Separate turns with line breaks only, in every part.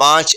5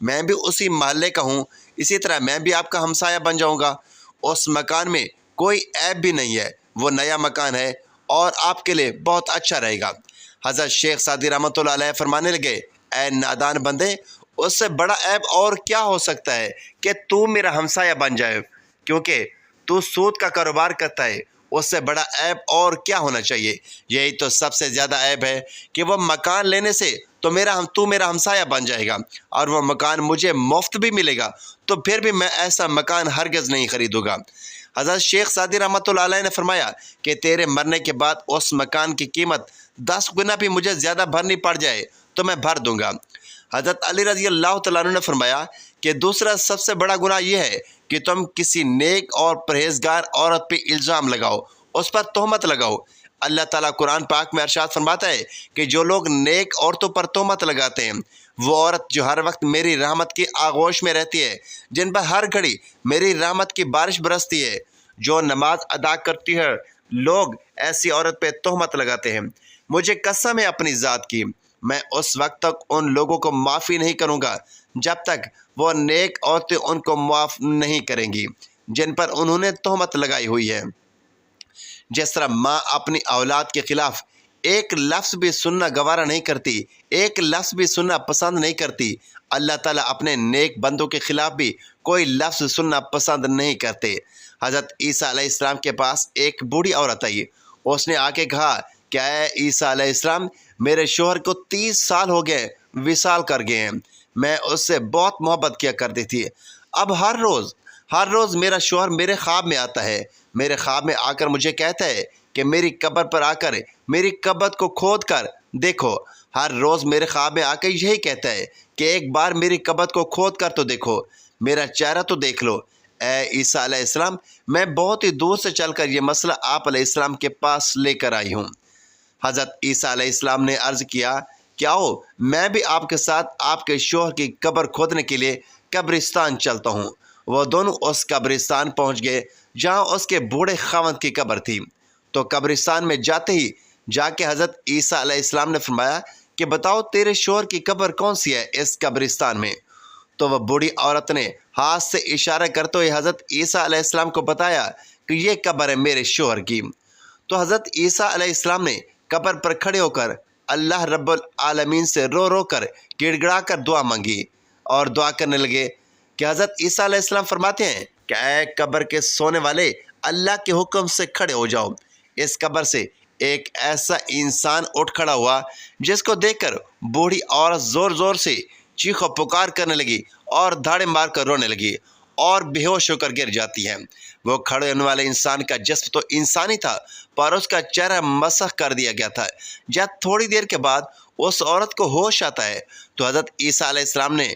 میں بھی اسی محلے کا ہوں، اسی طرح میں بھی آپ کا ہمسایہ بن جاؤں گا۔ اس مکان میں کوئی عیب بھی نہیں ہے، وہ نیا مکان ہے اور آپ کے لیے بہت اچھا رہے گا۔ حضرت شیخ سعدی رحمۃ اللہ علیہ فرمانے لگے، اے نادان بندے، اس سے بڑا عیب اور کیا ہو سکتا ہے کہ تو میرا ہمسایہ بن جائے، کیونکہ تو سود کا کاروبار کرتا ہے۔ اس سے بڑا عیب اور کیا ہونا چاہیے؟ یہی تو سب سے زیادہ عیب ہے کہ وہ مکان لینے سے تو میرا ہمسایہ بن جائے گا اور وہ مکان مجھے مفت بھی ملے گا، تو پھر بھی میں ایسا مکان ہرگز نہیں خریدوں گا۔ حضرت شیخ سعدی رحمۃ اللہ علیہ نے فرمایا کہ تیرے مرنے کے بعد اس مکان کی قیمت 10 گنا بھی مجھے زیادہ بھرنی پڑ جائے تو میں بھر دوں گا۔ حضرت علی رضی اللہ تعالیٰ عنہ نے فرمایا کہ دوسرا سب سے بڑا گناہ یہ ہے کہ تم کسی نیک اور پرہیزگار عورت پہ الزام لگاؤ، اس پر تہمت لگاؤ۔ اللہ تعالیٰ قرآن پاک میں ارشاد فرماتا ہے کہ جو لوگ نیک عورتوں پر تہمت لگاتے ہیں، وہ عورت جو ہر وقت میری رحمت کی آغوش میں رہتی ہے، جن پر ہر گھڑی میری رحمت کی بارش برستی ہے، جو نماز ادا کرتی ہے، لوگ ایسی عورت پہ تہمت لگاتے ہیں، مجھے قسم ہے اپنی ذات کی، میں اس وقت تک ان لوگوں کو معافی نہیں کروں گا جب تک وہ نیک عورتیں ان کو معاف نہیں کریں گی جن پر انہوں نے تہمت لگائی ہوئی ہے۔ جس طرح ماں اپنی اولاد کے خلاف ایک لفظ بھی سننا گوارا نہیں کرتی، ایک لفظ بھی سننا پسند نہیں کرتی، اللہ تعالیٰ اپنے نیک بندوں کے خلاف بھی کوئی لفظ سننا پسند نہیں کرتے۔ حضرت عیسیٰ علیہ السلام کے پاس ایک بوڑھی عورت آئی، اس نے آ کے کہا کہ اے عیسیٰ علیہ السلام، میرے شوہر کو 30 سال ہو گئے وصال کر گئے ہیں، میں اس سے بہت محبت کیا کرتی تھی، اب ہر روز میرا شوہر میرے خواب میں آتا ہے، میرے خواب میں آ کر مجھے کہتا ہے کہ میری قبر پر آ کر میری قبر کو کھود کر دیکھو، ہر روز میرے خواب میں آ کر یہی کہتا ہے کہ ایک بار میری قبر کو کھود کر تو دیکھو، میرا چہرہ تو دیکھ لو۔ اے عیسیٰ علیہ السلام، میں بہت ہی دور سے چل کر یہ مسئلہ آپ علیہ السلام کے پاس لے کر آئی ہوں۔ حضرت عیسیٰ علیہ السلام نے عرض کیا کہ آؤ، میں بھی آپ کے ساتھ آپ کے شوہر کی قبر کھودنے کے لیے قبرستان چلتا ہوں۔ وہ دونوں اس قبرستان پہنچ گئے جہاں اس کے بوڑھے خاوند کی قبر تھی۔ تو قبرستان میں جاتے ہی جا کے حضرت عیسیٰ علیہ السلام نے فرمایا کہ بتاؤ تیرے شوہر کی قبر کون سی ہے اس قبرستان میں؟ تو وہ بوڑھی عورت نے ہاتھ سے اشارہ کرتے ہوئے حضرت عیسیٰ علیہ السلام کو بتایا کہ یہ قبر ہے میرے شوہر کی۔ تو حضرت عیسیٰ علیہ السلام نے قبر پر کھڑے ہو کر اللہ رب العالمین سے رو رو کر گڑ گڑا کر دعا مانگی اور دعا کرنے لگے کہ حضرت عیسیٰ علیہ السلام فرماتے ہیں کہ اے قبر کے سونے والے، اللہ کے حکم سے کھڑے ہو جاؤ۔ اس قبر سے ایک ایسا انسان اٹھ کھڑا ہوا جس کو دیکھ کر بوڑھی عورت زور زور سے چیخ و پکار کرنے لگی اور دھاڑے مار کر رونے لگی اور بے ہوش ہو کر گر جاتی ہے۔ وہ کھڑے ہونے والے انسان کا جسم تو انسانی تھا، پر اس کا چہرہ مسخ کر دیا گیا تھا۔ جب تھوڑی دیر کے بعد اس عورت کو ہوش آتا ہے تو حضرت عیسیٰ علیہ السلام نے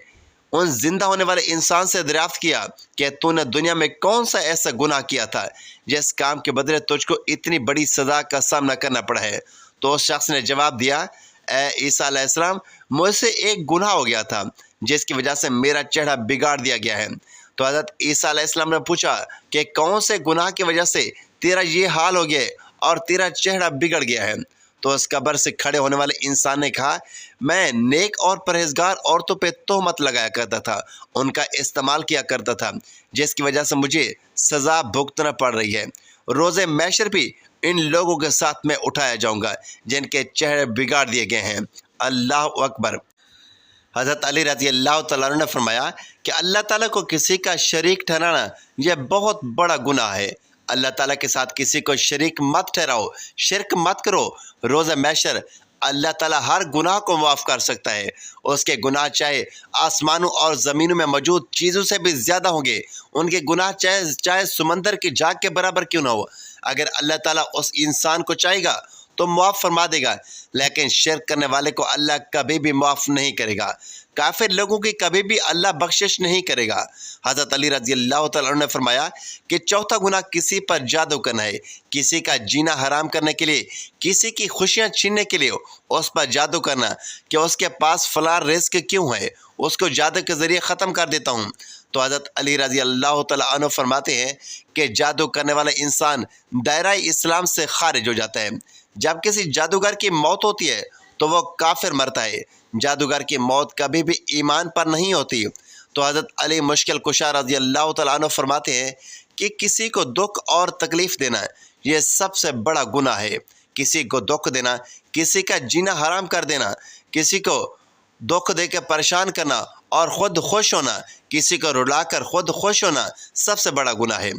ان زندہ ہونے والے انسان سے دریافت کیا کہ تو نے دنیا میں کون سا ایسا گناہ کیا تھا جس کام کے بدلے تجھ کو اتنی بڑی سزا کا سامنا کرنا پڑا ہے؟ تو اس شخص نے جواب دیا، اے عیسیٰ علیہ السلام، مجھ سے ایک گناہ ہو گیا تھا جس کی وجہ سے میرا چہرہ بگاڑ دیا گیا ہے۔ تو حضرت عیسیٰ علیہ السلام نے پوچھا کہ کون سے گناہ کی وجہ سے تیرا یہ حال ہو گیا اور تیرا چہرہ بگڑ گیا ہے؟ تو اس قبر سے کھڑے ہونے والے انسان نے کہا، میں نیک اور پرہیزگار عورتوں پہ تہمت لگایا کرتا تھا، ان کا استعمال کیا کرتا تھا، جس کی وجہ سے مجھے سزا بھگتنا پڑ رہی ہے۔ روز محشر بھی ان لوگوں کے ساتھ میں اٹھایا جاؤں گا جن کے چہرے بگاڑ دیے گئے ہیں۔ اللہ اکبر۔ حضرت علی رضی اللہ تعالیٰ عنہ نے فرمایا کہ اللہ تعالیٰ کو کسی کا شریک ٹھہرانا یہ بہت بڑا گناہ ہے۔ اللہ تعالیٰ کے ساتھ کسی کو شریک مت ٹھہراؤ، شرک مت کرو۔ روز محشر اللہ تعالیٰ ہر گناہ کو معاف کر سکتا ہے۔ اس کے گناہ چاہے آسمانوں اور زمینوں میں موجود چیزوں سے بھی زیادہ ہوں گے، ان کے گناہ چاہے سمندر کی جھاگ کے برابر کیوں نہ ہو۔ اگر اللہ تعالیٰ اس انسان کو چاہے گا تو معاف فرما دے گا، لیکن شرک کرنے والے کو اللہ کبھی بھی معاف نہیں کرے گا۔ کافر لوگوں کی کبھی بھی اللہ بخشش نہیں کرے گا۔ حضرت علی رضی اللہ تعالیٰ عنہ نے فرمایا کہ چوتھا گناہ کسی پر جادو کرنا ہے، کسی کا جینا حرام کرنے کے لیے، کسی کی خوشیاں چھیننے کے لیے اس پر جادو کرنا کہ اس کے پاس فلاں رزق کیوں ہے، اس کو جادو کے ذریعے ختم کر دیتا ہوں۔ تو حضرت علی رضی اللہ تعالیٰ عنہ فرماتے ہیں کہ جادو کرنے والا انسان دائرہ اسلام سے خارج ہو جاتا ہے۔ جب کسی جادوگر کی موت ہوتی ہے تو وہ کافر مرتا ہے۔ جادوگر کی موت کبھی بھی ایمان پر نہیں ہوتی۔ تو حضرت علی مشکل کشا رضی اللہ تعالیٰ عنہ فرماتے ہیں کہ کسی کو دکھ اور تکلیف دینا یہ سب سے بڑا گناہ ہے۔ کسی کو دکھ دینا، کسی کا جینا حرام کر دینا، کسی کو دکھ دے کے پریشان کرنا اور خود خوش ہونا، کسی کو رلا کر خود خوش ہونا سب سے بڑا گناہ ہے۔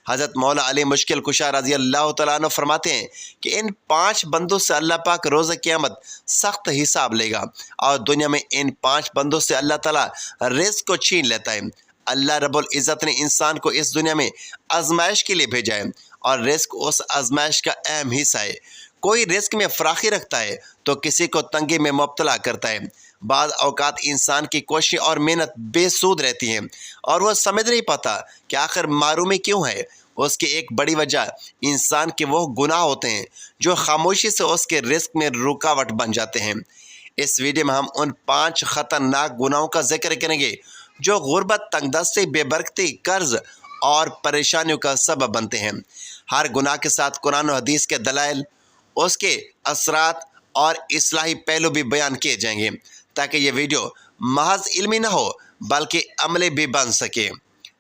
حضرت مولا علی مشکل کشا رضی اللہ تعالیٰ عنہ فرماتے ہیں کہ ان 5 بندوں سے اللہ پاک روز قیامت سخت حساب لے گا، اور دنیا میں ان 5 بندوں سے اللہ تعالیٰ رزق کو چھین لیتا ہے۔ اللہ رب العزت نے انسان کو اس دنیا میں آزمائش کے لیے بھیجا ہے، اور رزق اس آزمائش کا اہم حصہ ہے۔ کوئی رزق میں فراخی رکھتا ہے تو کسی کو تنگی میں مبتلا کرتا ہے۔ بعض اوقات انسان کی کوشش اور محنت بے سود رہتی ہیں اور وہ سمجھ نہیں پاتا کہ آخر محرومی کیوں ہے۔ اس کی ایک بڑی وجہ انسان کے وہ گناہ ہوتے ہیں جو خاموشی سے اس کے رزق میں رکاوٹ بن جاتے ہیں۔ اس ویڈیو میں ہم ان 5 خطرناک گناہوں کا ذکر کریں گے جو غربت، تنگ دستی، بے برکتی، قرض اور پریشانیوں کا سبب بنتے ہیں۔ ہر گناہ کے ساتھ قرآن و حدیث کے دلائل، اس کے اثرات اور اصلاحی پہلو بھی بیان کیے جائیں گے تاکہ یہ ویڈیو محض علمی نہ ہو بلکہ عملی بھی بن سکے۔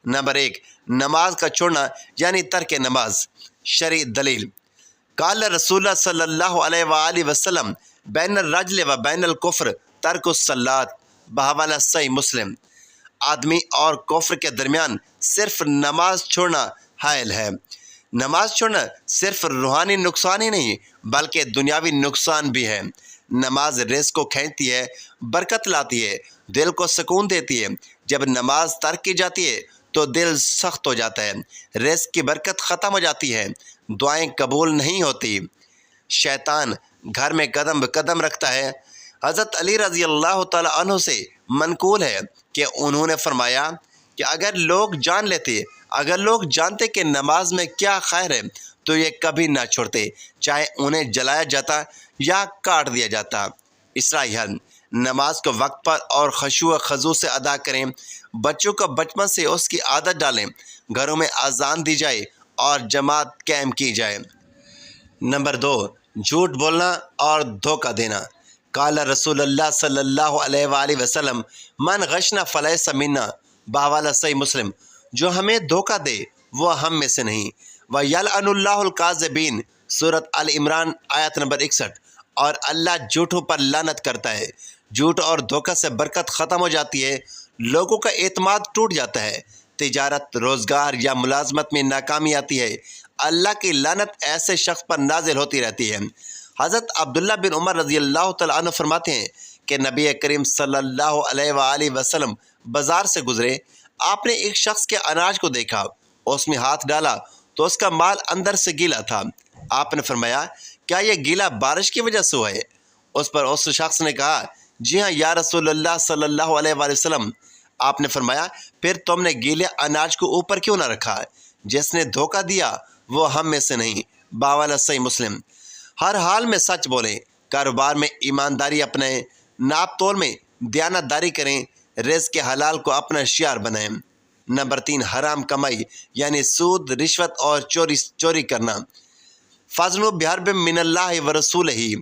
نمبر 1، نماز کا چھوڑنا یعنی ترک نماز۔ شرعی دلیل: قال رسول اللہ صلی اللہ علیہ وآلہ وسلم بین الرجل و بین الکفر ترک الصلاۃ، بحوالہ صحیح مسلم۔ آدمی اور کفر کے درمیان صرف نماز چھوڑنا حائل ہے۔ نماز چھوڑنا صرف روحانی نقصان ہی نہیں بلکہ دنیاوی نقصان بھی ہے۔ نماز رزق کو کھینچتی ہے، برکت لاتی ہے، دل کو سکون دیتی ہے۔ جب نماز ترک کی جاتی ہے تو دل سخت ہو جاتا ہے، رزق کی برکت ختم ہو جاتی ہے، دعائیں قبول نہیں ہوتی، شیطان گھر میں قدم بقدم رکھتا ہے۔ حضرت علی رضی اللہ تعالیٰ عنہ سے منقول ہے کہ انہوں نے فرمایا کہ اگر لوگ جانتے کہ نماز میں کیا خیر ہے تو یہ کبھی نہ چھوڑتے، چاہے انہیں جلایا جاتا یا کاٹ دیا جاتا۔ اصلاحی حل: نماز کو وقت پر اور خشوع و خضوع سے ادا کریں۔ بچوں کو بچپن سے اس کی عادت ڈالیں۔ گھروں میں اذان دی جائے اور جماعت قائم کی جائے۔ نمبر 2، جھوٹ بولنا اور دھوکہ دینا۔ قال رسول اللہ صلی اللہ علیہ وآلہ وسلم من غشنا فلیس منا، بحوالہ صحیح مسلم۔ جو ہمیں دھوکہ دے وہ ہم میں سے نہیں۔ وَيَلْعَنُ اللَّهُ الْكَاذِبِينَ، سورۃ آل عمران آیت نمبر 61۔ اور اللہ جھوٹوں پر لعنت کرتا ہے۔ جھوٹ اور دھوکہ سے برکت ختم ہو جاتی ہے، لوگوں کا اعتماد ٹوٹ جاتا ہے، تجارت، روزگار یا ملازمت میں ناکامی آتی ہے۔ اللہ کی لعنت ایسے شخص پر نازل ہوتی رہتی ہے۔ حضرت عبداللہ بن عمر رضی اللہ تعالیٰ عنہ فرماتے ہیں کہ نبی کریم صلی اللہ علیہ وآلہ وسلم بازار سے گزرے، آپ نے ایک شخص کے اناج کو دیکھا، اس میں ہاتھ ڈالا تو اس کا مال اندر سے گیلا تھا۔ آپ نے فرمایا کیا یہ گیلا بارش کی وجہ سے ہوا ہے؟ اس پر اس شخص نے کہا جی ہاں یا رسول اللہ صلی اللہ علیہ وآلہ وسلم۔ آپ نے فرمایا پھر تم نے گیلے اناج کو اوپر کیوں نہ رکھا؟ جس نے دھوکہ دیا وہ ہم میں سے نہیں، بحوالہ صحیح مسلم۔ ہر حال میں سچ بولیں، کاروبار میں ایمانداری اپنائیں، ناپ تول میں دیانت داری کریں، رزق کے حلال کو اپنا شعار بنائیں۔ نمبر 3، حرام کمائی یعنی سود، رشوت اور چوری کرنا۔ فَاضْنُوا بِحَرْبٍ مِّنَ اللَّهِ وَرَسُولِهِ،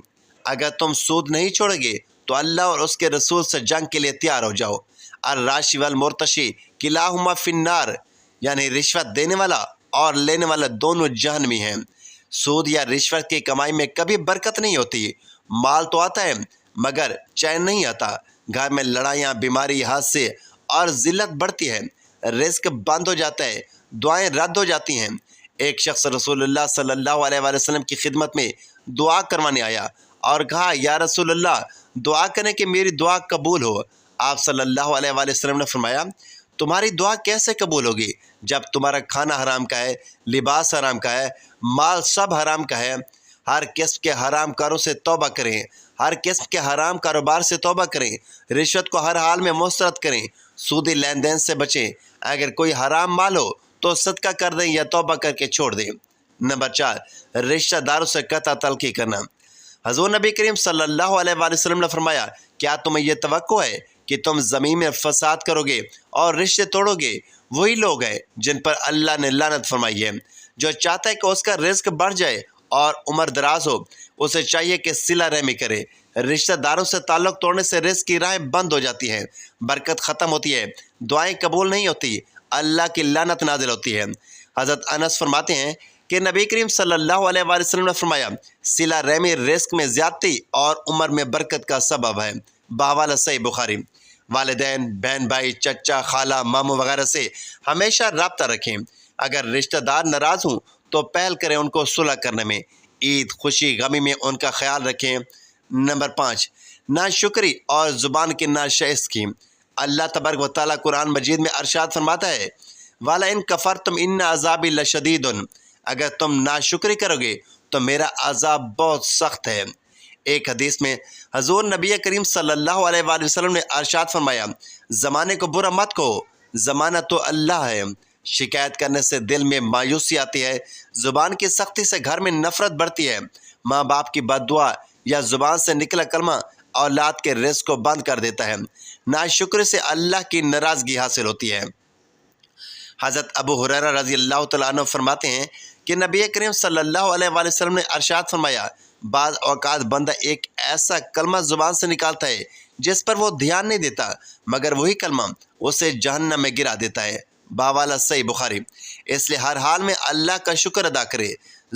اگر تم سود نہیں چھوڑو گے تو اللہ اور اس کے رسول سے جنگ کے لیے تیار ہو جاؤ۔ الراشی والمرتشی کلاہما فی النار، یعنی رشوت دینے والا اور لینے والا دونوں جہنمی ہیں۔ سود یا رشوت کی کمائی میں کبھی برکت نہیں ہوتی۔ مال تو آتا ہے مگر چین نہیں آتا۔ گھر میں لڑائیاں، بیماری، حادثے اور ذلت بڑھتی ہے، رزق بند ہو جاتا ہے، دعائیں رد ہو جاتی ہیں۔ ایک شخص رسول اللہ صلی اللہ علیہ وآلہ وسلم کی خدمت میں دعا کروانے آیا اور کہا یا رسول اللہ دعا کریں کہ میری دعا قبول ہو۔ آپ صلی اللہ علیہ وآلہ وسلم نے فرمایا تمہاری دعا کیسے قبول ہوگی جب تمہارا کھانا حرام کا ہے، لباس حرام کا ہے، مال سب حرام کا ہے۔ ہر قسم کے حرام کاروں سے توبہ کریں، ہر قسم کے حرام کاروبار سے توبہ کریں، رشوت کو ہر حال میں مسترد کریں، سودی لین دین سے بچیں۔ اگر کوئی حرام مال ہو تو صدقہ کر دیں یا توبہ کر کے چھوڑ دیں۔ نمبر 4، رشتہ داروں سے قطع تلقی کرنا۔ حضور نبی کریم صلی اللہ علیہ وآلہ وسلم نے فرمایا کیا تمہیں یہ توقع ہے کہ تم زمین میں فساد کرو گے اور رشتے توڑو گے؟ وہی لوگ ہیں جن پر اللہ نے لعنت فرمائی ہے۔ جو چاہتا ہے کہ اس کا رزق بڑھ جائے اور عمر دراز ہو، اسے چاہیے کہ صلہ رحمی کرے۔ رشتہ داروں سے تعلق توڑنے سے رزق کی راہیں بند ہو جاتی ہیں، برکت ختم ہوتی ہے، دعائیں قبول نہیں ہوتی، اللہ کی لعنت نازل ہوتی ہے۔ حضرت انس فرماتے ہیں کہ نبی کریم صلی اللہ علیہ وآلہ وسلم نے فرمایا، صلہ رحمی رزق میں زیادتی اور عمر میں برکت کا سبب ہے۔ بحوالہ صحیح بخاری۔ والدین، بہن بھائی، چچا، خالہ، ماموں وغیرہ سے ہمیشہ رابطہ رکھیں۔ اگر رشتہ دار ناراض ہوں تو پہل کریں ان کو صلح کرنے میں، عید، خوشی، غمی میں ان کا خیال رکھیں۔ نمبر 5، ناشکری اور زبان کی ناشائستگی۔ اللہ تبارک و تعالیٰ قرآن مجید میں ارشاد فرماتا ہے، وَلَئِن كَفَرْتُمْ إِنَّ عَذَابِي لَشَدِيدٌ، اگر تم ناشکری کرو گے تو میرا عذاب بہت سخت ہے۔ ایک حدیث میں حضور نبی کریم صلی اللہ علیہ وآلہ وسلم نے ارشاد فرمایا، زمانے کو برا مت کہو، زمانہ تو اللہ ہے۔ شکایت کرنے سے دل میں مایوسی آتی ہے، زبان کی سختی سے گھر میں نفرت بڑھتی ہے، ماں باپ کی بد دعا یا زبان سے نکلا کلمہ اولاد کے رزق کو بند کر دیتا ہے۔ ناشکری سے اللہ کی ناراضگی حاصل ہوتی ہے۔ حضرت ابو ہریرہ رضی اللہ تعالیٰ عنہ فرماتے ہیں کہ نبی کریم صلی اللہ علیہ وآلہ وسلم نے ارشاد فرمایا، بعض اوقات بندہ ایک ایسا کلمہ زبان سے نکالتا ہے جس پر وہ دھیان نہیں دیتا، مگر وہی کلمہ اسے جہنم میں گرا دیتا ہے۔ بحوالہ صحیح بخاری۔ اس لیے ہر حال میں اللہ کا شکر ادا کرے،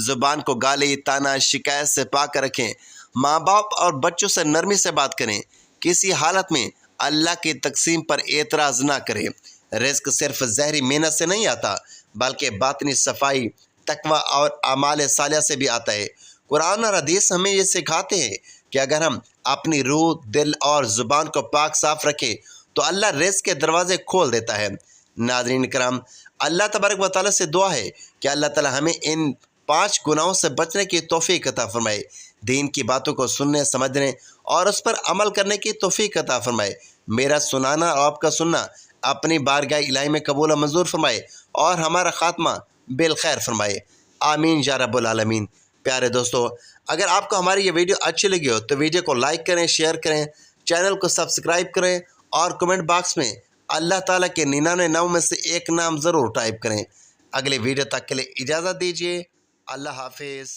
زبان کو گالی، طعنہ، شکایت سے پاک رکھیں، ماں باپ اور بچوں سے نرمی سے بات کریں، کسی حالت میں اللہ کی تقسیم پر اعتراض نہ کریں۔ رزق صرف ظاہری محنت سے نہیں آتا بلکہ باطنی صفائی، تقوی اور اعمال صالحہ سے بھی آتا ہے۔ قرآن اور حدیث ہمیں یہ سکھاتے ہیں کہ اگر ہم اپنی روح، دل اور زبان کو پاک صاف رکھیں تو اللہ رزق کے دروازے کھول دیتا ہے۔ ناظرین کرام، اللہ تبارک و تعالیٰ سے دعا ہے کہ اللہ تعالیٰ ہمیں ان 5 گناہوں سے بچنے کی توفیق عطا فرمائے، دین کی باتوں کو سننے، سمجھنے اور اس پر عمل کرنے کی توفیق عطا فرمائے۔ میرا سنانا اور آپ کا سننا اپنی بارگاہ الہی میں قبول و منظور فرمائے اور ہمارا خاتمہ بالخیر فرمائے، آمین یا رب العالمین۔ پیارے دوستو، اگر آپ کو ہماری یہ ویڈیو اچھی لگی ہو تو ویڈیو کو لائک کریں، شیئر کریں، چینل کو سبسکرائب کریں اور کمنٹ باکس میں اللہ تعالیٰ کے 99 نام میں سے ایک نام ضرور ٹائپ کریں۔ اگلے ویڈیو تک کے لیے اجازت دیجیے، اللہ حافظ۔